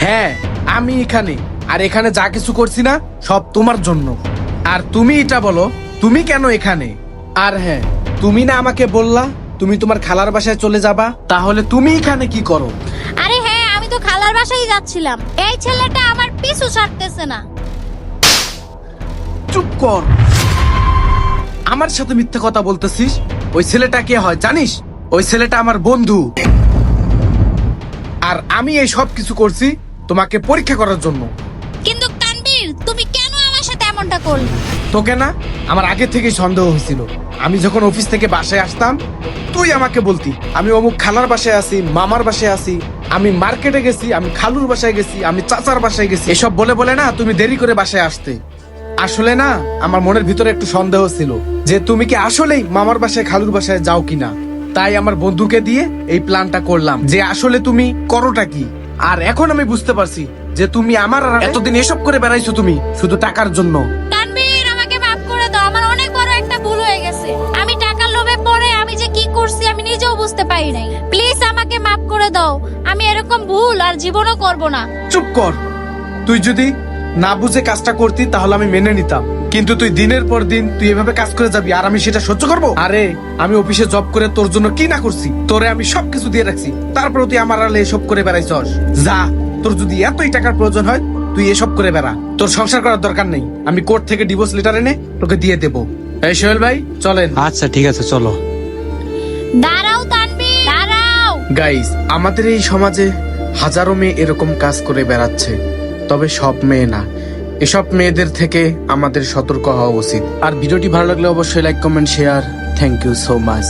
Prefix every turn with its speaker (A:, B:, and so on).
A: হ্যাঁ, আমি এখানে, আর এখানে যা কিছু করছি না সব তোমার জন্য। আর তুমি এটা বলো, তুমি কেন এখানে? আর হ্যাঁ, তুমি না আমাকে বললা তুমি তোমার খালার বাসায় চলে যাবা, তাহলে তুমি এখানে কি করো?
B: আরে হ্যাঁ, আমি তো খালার বাসায় যাচ্ছিলাম। এই ছেলেটা আমার পিছু ছাড়তেছে না।
A: চুপ কর, আমার সাথে মিথ্যে কথা বলতেছিস? ওই ছেলেটা কে হয় জানিস? ওই ছেলেটা আমার বন্ধু। আর আমি এই সব কিছু করছি তোমাকে পরীক্ষা করার জন্য।
B: কিন্তু তানভীর, তুমি কেন আমার সাথে এমনটা করলে?
A: তোকে না আমার আগে থেকেই সন্দেহ হয়েছিল। আমি যখন অফিস থেকে বাসায় আসতাম তুই আমাকে বলতি আমি অমুক খালার বাসায় আছি, মামার বাসায় আছি, আমি মার্কেটে গেছি, আমি খালুর বাসায় গেছি, আমি চাচার বাসায় গেছি। এসব বলে বলে না তুমি দেরি করে বাসায় আসতে। আসলে না আমার মনের ভিতরে একটু সন্দেহ ছিল যে তুমি কি আসলেই মামার বাসায় খালুর বাসায় যাও কিনা। তাই আমার বন্ধুকে দিয়ে এই প্ল্যানটা করলাম যে আসলে তুমি করোটা কি। আর এখন আমি বুঝতে পারছি যে তুমি আমার আর এতদিন এসব করে বেড়াইছো তুমি শুধু টাকার জন্য।
B: তানভীর, আমাকে মাফ করে দাও। আমার অনেক বড় একটা ভুল হয়ে গেছে। আমি টাকার লোভে পড়ে আমি যে কি করছি আমি নিজেও বুঝতে পারি নাই। প্লিজ আমাকে মাফ করে দাও। আমি এরকম ভুল আর জীবনও করব না।
A: চুপ কর, তুই যদি না বুঝে কাজটা করতি তাহলে আমি মেনে নিতাম, কিন্তু তুই দিনের পর দিন তুই এভাবে কাজ করে যাবি আর আমি সেটা সহ্য করবো? আরে আমি অফিসে জব করে তোর জন্য কি না করছি, তোরে আমি সবকিছু দিয়ে রাখছি, তারপরে তুই আমার আলে এসব করে বেড়াইছস। যা, তোর যদি এতই টাকার প্রয়োজন হয় তুই এসব করে বেড়া, তোর সংসার করার দরকার নেই। আমি কোর্ট থেকে ডিভোর্স লেটার এনে তোকে দিয়ে দেবো। এই সোহেল ভাই চলেন।
C: আচ্ছা ঠিক আছে, চলো।
B: দাঁড়াও তানভীর, দাঁড়াও।
A: গাইস, আমাদের এই সমাজে হাজারো মেয়ে এরকম কাজ করে বেড়াচ্ছে, তবে সব মেয়ে না। এসব মেয়েদের থেকে আমাদের সতর্ক হওয়া উচিত। আর ভিডিওটি ভালো লাগলে অবশ্যই like, comment, share. Thank you so much.